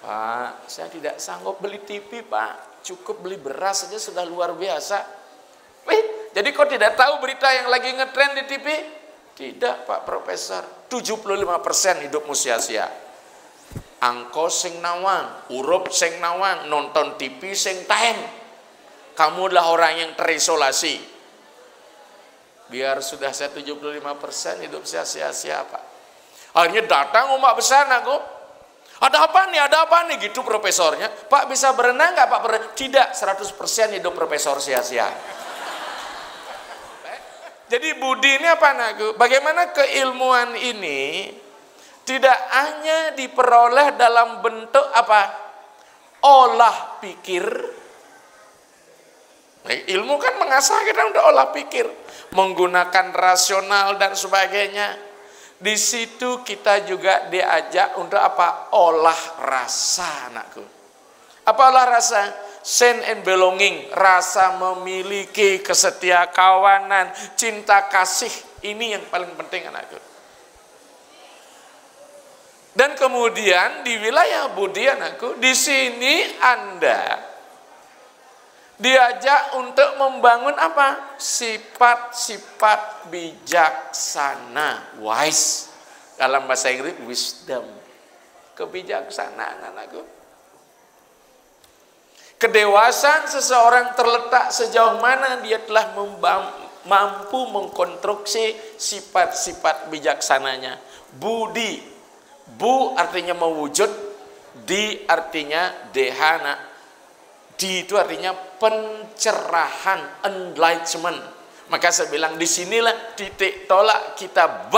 Pak, saya tidak sanggup beli TV, Pak. Cukup beli beras saja sudah luar biasa. Jadi kau tidak tahu berita yang lagi ngetren di TV? Tidak, Pak Profesor. 75% hidupmu sia-sia. Angko sing nawang, urup sing nawang, nonton TV sing tahem. Kamu adalah orang yang terisolasi. Biar sudah saya 75% hidup saya sia-sia, Pak. Akhirnya datang umat besar, aku. Ada apa nih, ada apa nih, gitu profesornya. Pak bisa berenang nggak, Pak? Tidak, 100% hidup profesor sia-sia. Jadi budi ini apa, anakku? Bagaimana keilmuan ini tidak hanya diperoleh dalam bentuk apa? Olah pikir. Nah, ilmu kan mengasah kita untuk olah pikir, menggunakan rasional dan sebagainya. Di situ kita juga diajak untuk apa? Olah rasa, anakku. Apa olah rasa? Sense and belonging, rasa memiliki, kesetiakawanan, cinta kasih. Ini yang paling penting, anakku. Dan kemudian di wilayah budi, anakku, di sini Anda diajak untuk membangun apa? Sifat-sifat bijaksana, wise. Dalam bahasa Inggris wisdom, kebijaksanaan, anakku. Kedewasaan seseorang terletak sejauh mana dia telah mampu mengkonstruksi sifat-sifat bijaksananya. Budi, bu artinya mewujud, di artinya dehana, di itu artinya pencerahan, enlightenment. Maka saya bilang disinilah titik tolak kita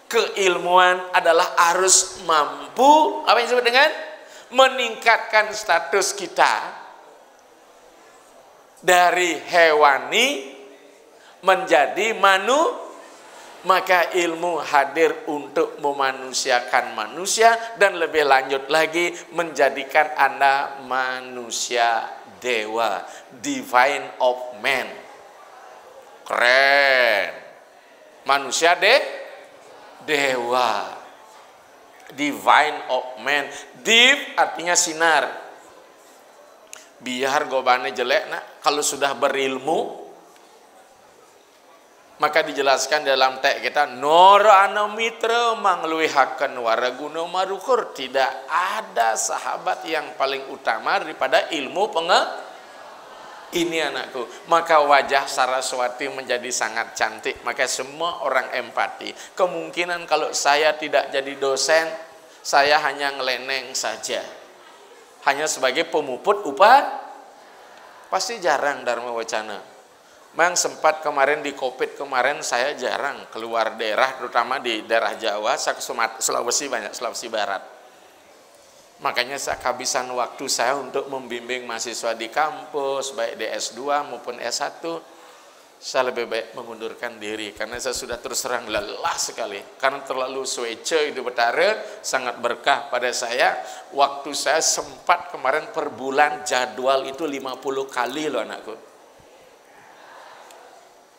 berkeilmuan adalah harus mampu apa yang disebut dengan meningkatkan status kita dari hewani menjadi maka ilmu hadir untuk memanusiakan manusia dan lebih lanjut lagi menjadikan Anda manusia dewa, divine of man. Keren. Manusia dewa. Divine of man. Div artinya sinar. Biar gobane jelek, nak, kalau sudah berilmu, maka dijelaskan dalam teks kita, Nora anomitra mangluihakan waraguna marukur. Tidak ada sahabat yang paling utama daripada ilmu ini, anakku. Maka wajah Saraswati menjadi sangat cantik. Maka semua orang empati. Kemungkinan kalau saya tidak jadi dosen, saya hanya ngeleneng saja, hanya sebagai pemuput pasti jarang Dharma Wacana. Memang sempat kemarin di COVID kemarin saya jarang keluar daerah, terutama di daerah Jawa, saya ke Sulawesi banyak, Sulawesi Barat. Makanya saya kehabisan waktu saya untuk membimbing mahasiswa di kampus, baik di S2 maupun S1. Saya lebih baik mengundurkan diri, karena saya sudah terus terang lelah sekali. Karena terlalu swece hidup betara, sangat berkah pada saya. Waktu saya sempat kemarin per bulan jadwal itu 50 kali loh, anakku.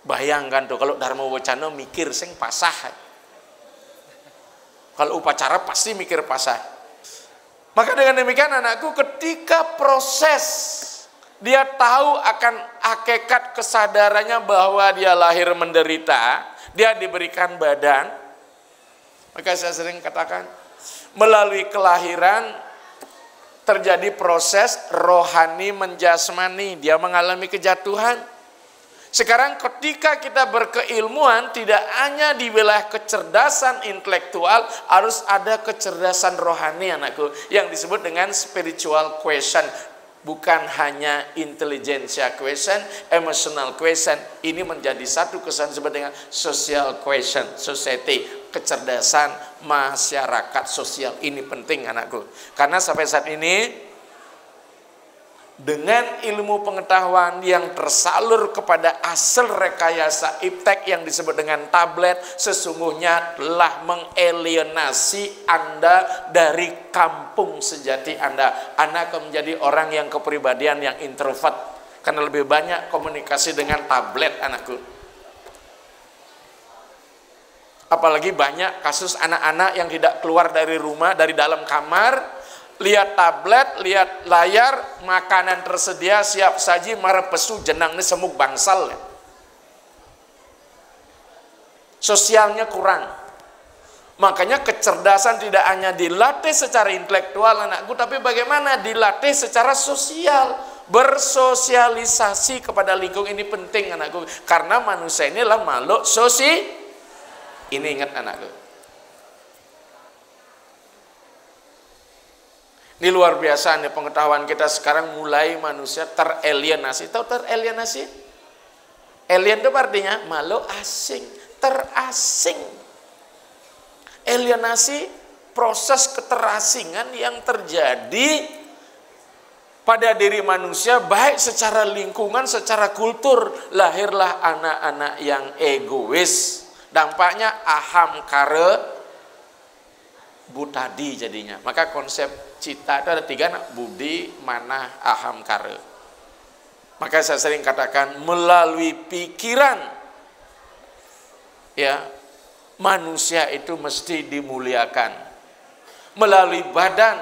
Bayangkan tuh kalau Dharma Wacana mikir sing pasah. Kalau upacara pasti mikir pasah. Maka dengan demikian, anakku, ketika proses dia tahu akan hakikat kesadarannya bahwa dia lahir menderita, dia diberikan badan. Maka saya sering katakan, melalui kelahiran terjadi proses rohani menjasmani, dia mengalami kejatuhan. Sekarang ketika kita berkeilmuan, tidak hanya di wilayah kecerdasan intelektual, harus ada kecerdasan rohani, anakku, yang disebut dengan spiritual question. Bukan hanya intelligentsia question, emotional question. Ini menjadi satu kesan disebut dengan social question, society, kecerdasan masyarakat sosial. Ini penting, anakku. Karena sampai saat ini, dengan ilmu pengetahuan yang tersalur kepada asal rekayasa iptek yang disebut dengan tablet, sesungguhnya telah mengalienasi Anda dari kampung sejati Anda. Anda akan menjadi orang yang kepribadian yang introvert, karena lebih banyak komunikasi dengan tablet, anakku. Apalagi banyak kasus anak-anak yang tidak keluar dari rumah, dari dalam kamar, lihat tablet, lihat layar, makanan tersedia, siap saji, marepesu, jenangnya semuk bangsal. Sosialnya kurang. Makanya kecerdasan tidak hanya dilatih secara intelektual anakku, tapi bagaimana dilatih secara sosial. Bersosialisasi kepada lingkungan ini penting anakku. Karena manusia ini adalah makhluk Ini ingat anakku. Ini luar biasa nih pengetahuan kita sekarang mulai manusia teralienasi. Tahu teralienasi? Alien itu artinya makhluk asing, terasing. Alienasi proses keterasingan yang terjadi pada diri manusia baik secara lingkungan, secara kultur. Lahirlah anak-anak yang egois. Dampaknya aham kare butadi jadinya. Maka konsep cita itu ada 3, budi, manah, aham kare. Maka saya sering katakan melalui pikiran ya manusia itu mesti dimuliakan. Melalui badan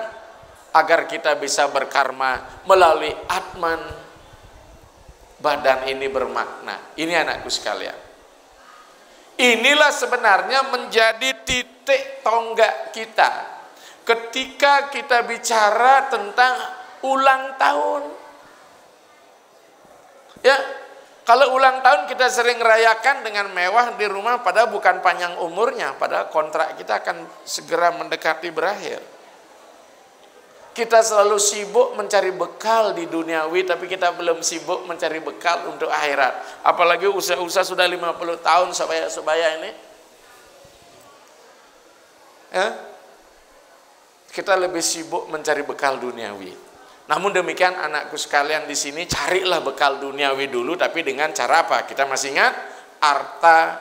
agar kita bisa berkarma, melalui atman badan ini bermakna. Ini anakku sekalian. Inilah sebenarnya menjadi titik tonggak kita ketika kita bicara tentang ulang tahun. Ya, kalau ulang tahun kita sering rayakan dengan mewah di rumah, padahal bukan panjang umurnya, padahal kontrak kita akan segera mendekati berakhir. Kita selalu sibuk mencari bekal di duniawi, tapi kita belum sibuk mencari bekal untuk akhirat. Apalagi usia-usia sudah 50 tahun sebaya ini. Ya? Kita lebih sibuk mencari bekal duniawi. Namun demikian anakku sekalian di sini, carilah bekal duniawi dulu, tapi dengan cara apa? Kita masih ingat? Arta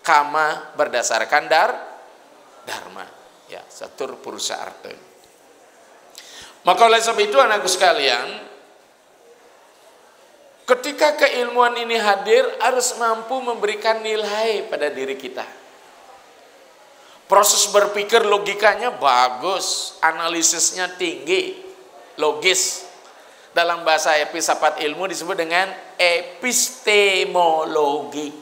kama berdasarkan dharma. Ya, satur purusa arta. Maka oleh sebab itu anakku sekalian, ketika keilmuan ini hadir harus mampu memberikan nilai pada diri kita. Proses berpikir logikanya bagus, analisisnya tinggi, logis. Dalam bahasa filsafat ilmu disebut dengan epistemologi.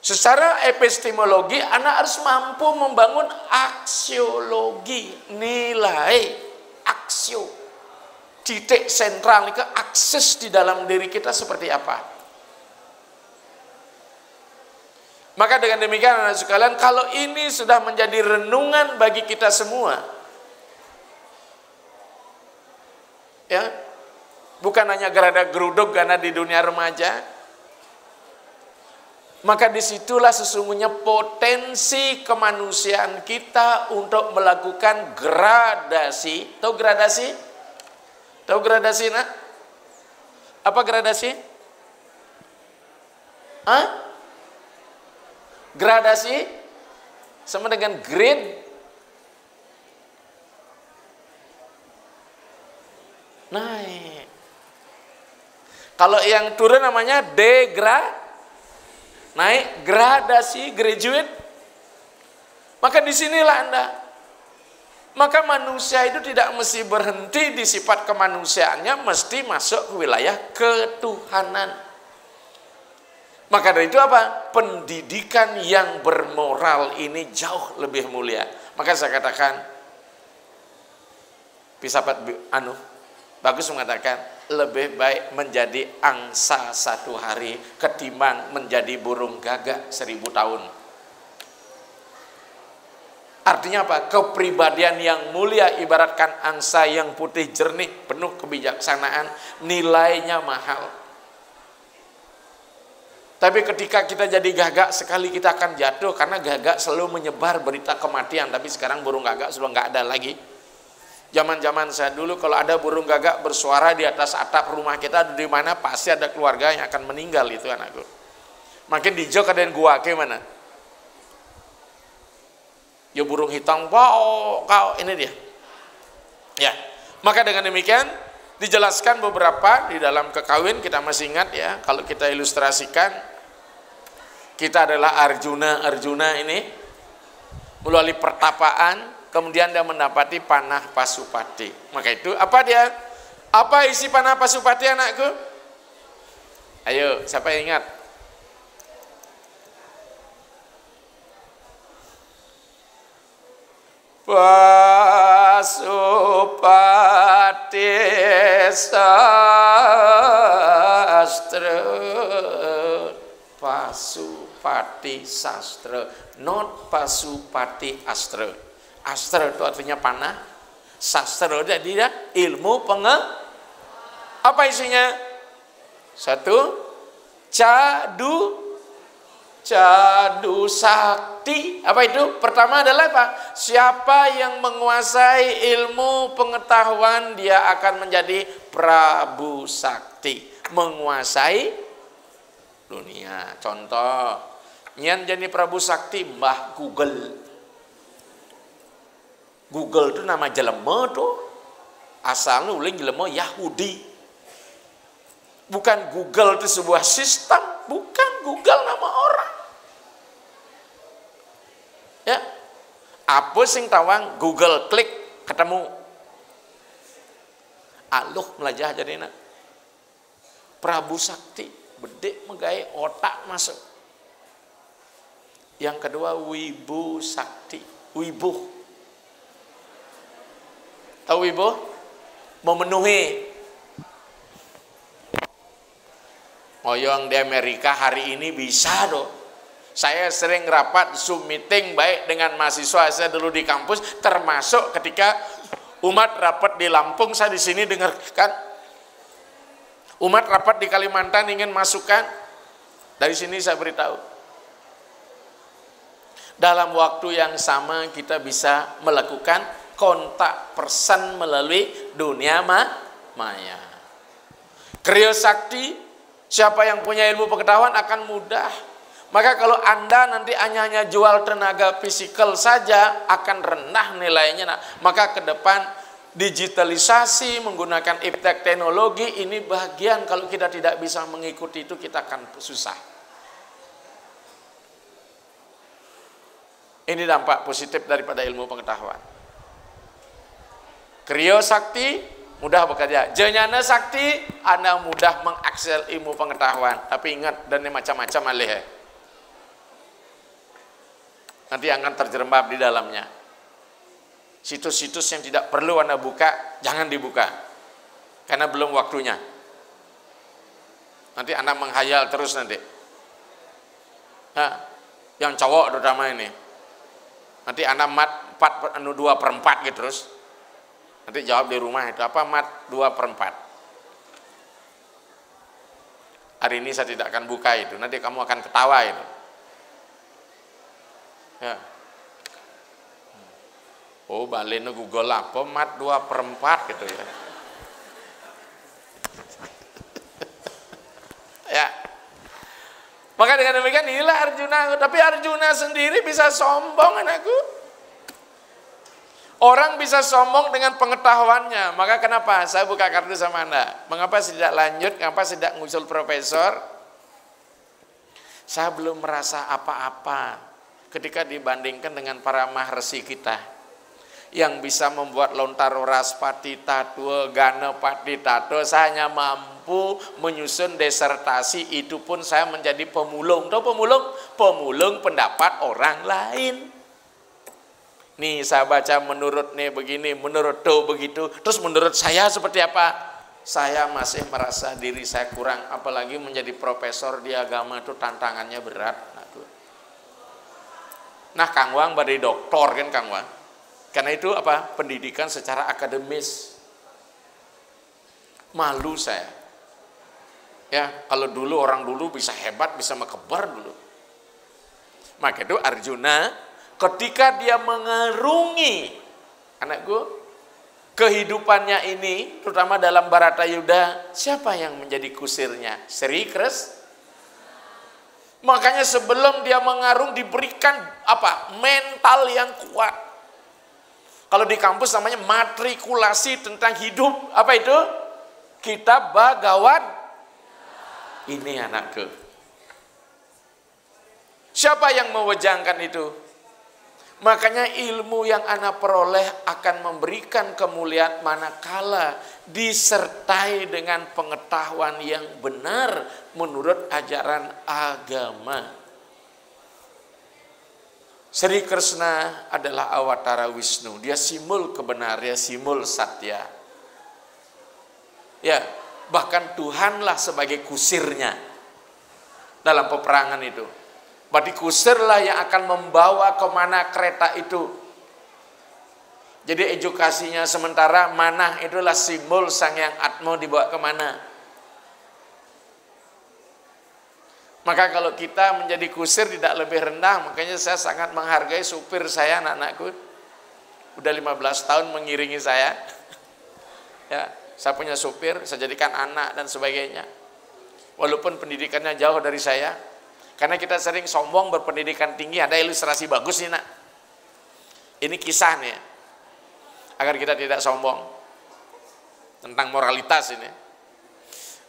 Secara epistemologi, anak harus mampu membangun aksiologi, nilai, aksio. Titik sentral ke akses di dalam diri kita seperti apa. Maka dengan demikian anak sekalian, kalau ini sudah menjadi renungan bagi kita semua, ya, bukan hanya gerada geruduk karena di dunia remaja, maka disitulah sesungguhnya potensi kemanusiaan kita untuk melakukan gradasi. Tahu gradasi? Tahu gradasi nak? Apa gradasi? Hah? Gradasi sama dengan grade. Naik. Kalau yang turun namanya naik gradasi, graduate. Maka disinilah Anda. Maka manusia itu tidak mesti berhenti di sifat kemanusiaannya, mesti masuk ke wilayah ketuhanan. Maka dari itu apa? Pendidikan yang bermoral ini jauh lebih mulia. Maka saya katakan, filsafat bagus mengatakan, lebih baik menjadi angsa 1 hari ketimbang menjadi burung gagak 1000 tahun. Artinya apa? Kepribadian yang mulia ibaratkan angsa yang putih jernih, penuh kebijaksanaan, nilainya mahal. Tapi ketika kita jadi gagak, sekali kita akan jatuh, karena gagak selalu menyebar berita kematian. Tapi sekarang burung gagak sudah nggak ada lagi. Zaman-zaman saya dulu kalau ada burung gagak bersuara di atas atap rumah kita di mana, pasti ada keluarga yang akan meninggal itu anakku. Makin di jok ada yang gua ke mana? Ya burung hitam, wow, kau ini dia. Ya, maka dengan demikian dijelaskan beberapa di dalam kekawin, kita masih ingat ya, kalau kita ilustrasikan, kita adalah Arjuna ini melalui pertapaan. kemudian dia mendapati panah Pasupati. Maka itu apa dia? Apa isi panah Pasupati anakku? Ayo, siapa yang ingat? Pasupati sastra. Pasupati sastra, not Pasupati astra. Astra itu artinya panah, sastra jadi ilmu apa isinya? Satu, cadu sakti. Apa itu? Pertama adalah apa? Siapa yang menguasai ilmu pengetahuan, dia akan menjadi Prabu Sakti, menguasai dunia. Contoh, nyan jadi Prabu Sakti Mbah Google. Google itu nama jelema tuh, asalnya uling jelema Yahudi. Bukan Google itu sebuah sistem, bukan. Google nama orang. Ya, apa sing tawang Google klik ketemu. Aluh melajah jadi nak. Prabu Sakti bedek megai otak masuk. Yang kedua Wibu Sakti, wibu. Tahu wibu? Memenuhi. Oyong di Amerika hari ini bisa doh. Saya sering rapat Zoom meeting baik dengan mahasiswa saya dulu di kampus, termasuk ketika umat rapat di Lampung, saya di sini dengarkan. Umat rapat di Kalimantan ingin masukkan, dari sini saya beritahu. Dalam waktu yang sama kita bisa melakukan kontak person melalui dunia maya. Kriya Sakti, siapa yang punya ilmu pengetahuan akan mudah. Maka kalau Anda nanti hanya jual tenaga fisikal saja, akan rendah nilainya. Nah, maka ke depan digitalisasi menggunakan iptek teknologi ini bagian. Kalau kita tidak bisa mengikuti itu, kita akan susah. Ini dampak positif daripada ilmu pengetahuan. Kriya Sakti mudah bekerja. Janyana Sakti, Anda mudah mengakses ilmu pengetahuan. Tapi ingat, dan ini macam-macam alih. Nanti akan terjerembab di dalamnya. Situs-situs yang tidak perlu Anda buka, jangan dibuka. Karena belum waktunya. Nanti Anda menghayal terus nanti. Nah, yang cowok terutama ini. Nanti Anda mat 2/4 gitu terus. Nanti jawab di rumah itu apa mat 2/4. Hari ini saya tidak akan buka itu. Nanti kamu akan ketawa itu. Ya. Oh, balik Google apa mat 2/4 gitu ya. Ya. Maka dengan demikian inilah Arjuna. Tapi Arjuna sendiri bisa sombong anakku. Orang bisa sombong dengan pengetahuannya. Maka kenapa? Saya buka kartu sama Anda. Mengapa saya tidak lanjut? Mengapa saya tidak ngusul profesor? Saya belum merasa apa-apa ketika dibandingkan dengan para maharsi kita yang bisa membuat lontar raspati tatua ganapati tatua. Saya hanya mampu menyusun disertasi, itu pun saya menjadi pemulung. Tahu pemulung? Pemulung pendapat orang lain. Nih saya baca menurut nih begini, menurut tuh begitu, terus menurut saya seperti apa? Saya masih merasa diri saya kurang, apalagi menjadi profesor di agama itu tantangannya berat. Nah, Kang Wang badai doktor kan Kang Wang. Karena itu apa? Pendidikan secara akademis. Malu saya. Ya, kalau dulu orang dulu bisa hebat, bisa mekebar dulu. Maka itu Arjuna ketika dia mengarungi anakku kehidupannya ini, terutama dalam Baratayuda, siapa yang menjadi kusirnya? Sri Kresna. Makanya sebelum dia mengarung diberikan apa? Mental yang kuat. Kalau di kampus namanya matrikulasi tentang hidup. Apa itu? Kitab Bhagavad. Ini anakku. Siapa yang mewejangkan itu? Makanya ilmu yang ana peroleh akan memberikan kemuliaan manakala disertai dengan pengetahuan yang benar menurut ajaran agama. Sri Krishna adalah awatara Wisnu, dia simbol kebenaran, dia simbol satya. Ya, bahkan Tuhanlah sebagai kusirnya dalam peperangan itu. Berarti kusirlah yang akan membawa kemana kereta itu. Jadi edukasinya sementara manah itulah simbol Sang Hyang Atma dibawa kemana. Maka kalau kita menjadi kusir tidak lebih rendah, makanya saya sangat menghargai supir saya, anak-anakku. Udah 15 tahun mengiringi saya. Ya, saya punya supir, saya jadikan anak dan sebagainya. Walaupun pendidikannya jauh dari saya. Karena kita sering sombong berpendidikan tinggi, ada ilustrasi bagus nih nak. Ini kisah nih, agar kita tidak sombong. Tentang moralitas ini.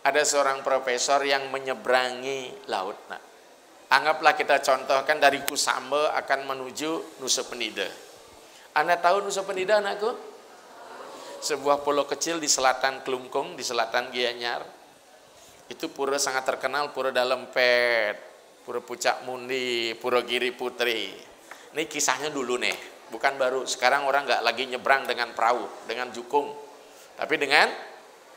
Ada seorang profesor yang menyeberangi laut. Nah, anggaplah kita contohkan dari Kusamba akan menuju Nusa Penida. Anda tahu Nusa Penida anakku? Sebuah pulau kecil di selatan Kelungkung, di selatan Gianyar. Itu pura sangat terkenal, pura Dalempet. Pura Pucak Mundi, Pura Giri Putri. Ini kisahnya dulu nih, bukan baru. Sekarang orang nggak lagi nyebrang dengan perahu, dengan jukung, tapi dengan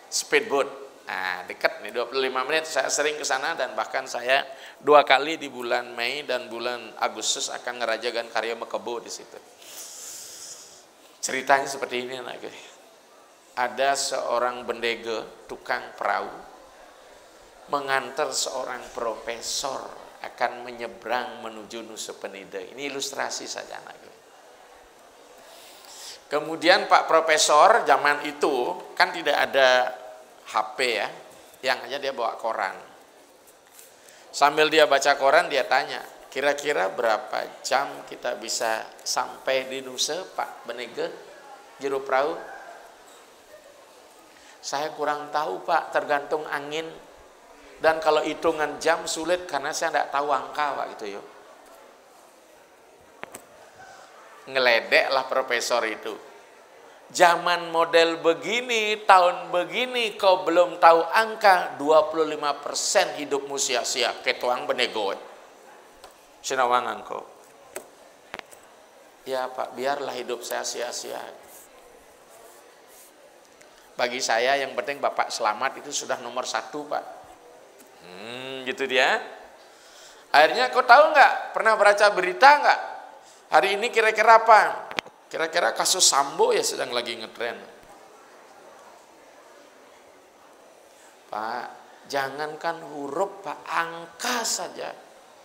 speedboat. Nah, dekat nih 25 menit. Saya sering ke sana dan bahkan saya 2 kali di bulan Mei dan bulan Agustus akan ngerajakan karya Mekebo di situ. Ceritanya seperti ini anakku. Ada seorang bendega tukang perahu mengantar seorang profesor akan menyeberang menuju Nusa Penida. Ini ilustrasi saja anakku. Kemudian Pak Profesor zaman itu kan tidak ada HP ya, yang aja dia bawa koran. Sambil dia baca koran dia tanya, kira-kira berapa jam kita bisa sampai di Nusa Pak Benega juru perahu? Saya kurang tahu Pak, tergantung angin. Dan kalau hitungan jam sulit karena saya tidak tahu angka Pak gitu yuk. Ngeledeklah profesor itu. Zaman model begini, tahun begini kau belum tahu angka, 25% hidupmu sia-sia. Ketuang benego. Sinawangan kau. Ya Pak, biarlah hidup saya sia-sia. Bagi saya yang penting Bapak selamat itu sudah nomor 1 Pak. Gitu dia. Akhirnya kau tahu nggak? Pernah baca berita nggak? Hari ini kira-kira apa? Kira-kira kasus Sambo ya sedang lagi ngetren. Pak, jangankan huruf Pak, angka saja.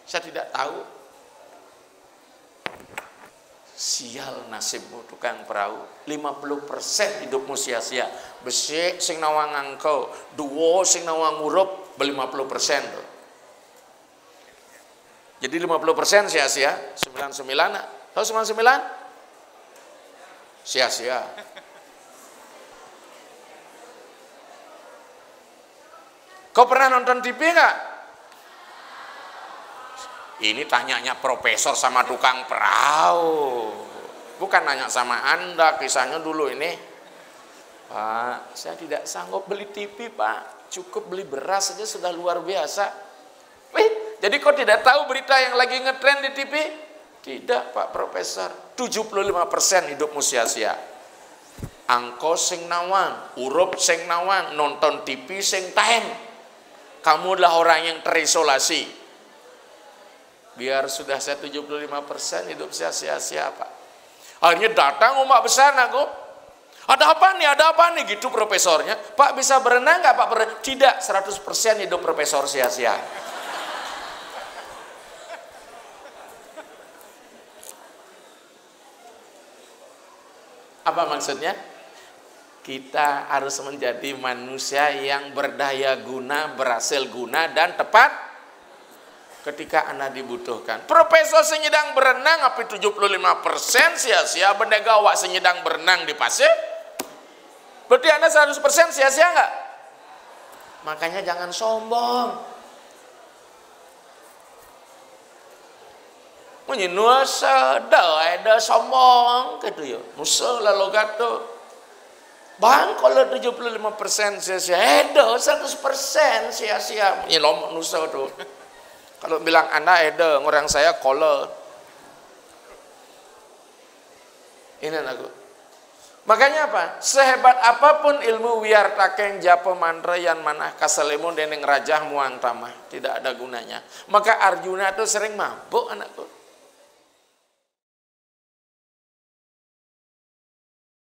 Saya tidak tahu. Sial nasibmu tukang perahu. 50% hidupmu sia-sia. Besik sing nawang angkau, duo sing nawang huruf, 50% tuh. Jadi 50% sia-sia, 99. Tahu 99? Sia-sia. Kau pernah nonton TV nggak? Ini tanyanya profesor sama tukang perahu. Bukan nanya sama Anda, kisahnya dulu ini. Pak, saya tidak sanggup beli TV Pak. Cukup beli beras saja sudah luar biasa. Jadi kau tidak tahu berita yang lagi ngetren di TV? Tidak Pak Profesor. 75% hidupmu sia-sia. Angko sing nawang, urup sing nawang, nonton TV sing tahem. Kamu adalah orang yang terisolasi. Biar sudah saya 75% hidup saya sia-sia Pak. Akhirnya datang umat besar aku. Ada apa nih? Ada apa nih? Gitu profesornya. Pak bisa berenang nggak Pak? Tidak, 100% hidup profesor sia-sia. Apa maksudnya? Kita harus menjadi manusia yang berdaya guna, berhasil guna, dan tepat ketika Anda dibutuhkan. Profesor senyedang berenang, tapi 75% sia-sia. Bendega awak senyedang berenang di pasir. Berarti Anda 100% sia-sia nggak? Makanya jangan sombong. Munyi nuasa ada sombong gitu ya. Nusa lalu gato. Bang kalau 75% sia-sia, 100% sia-sia. Munyi lomok nusa tuh. Kalau bilang anak orang saya kolot. Ini aku. Makanya apa? Sehebat apapun ilmu wiartakeng japa mantra yang manah kasalemun deneng rajah muang tamah, tidak ada gunanya. Maka Arjuna itu sering mabuk anakku.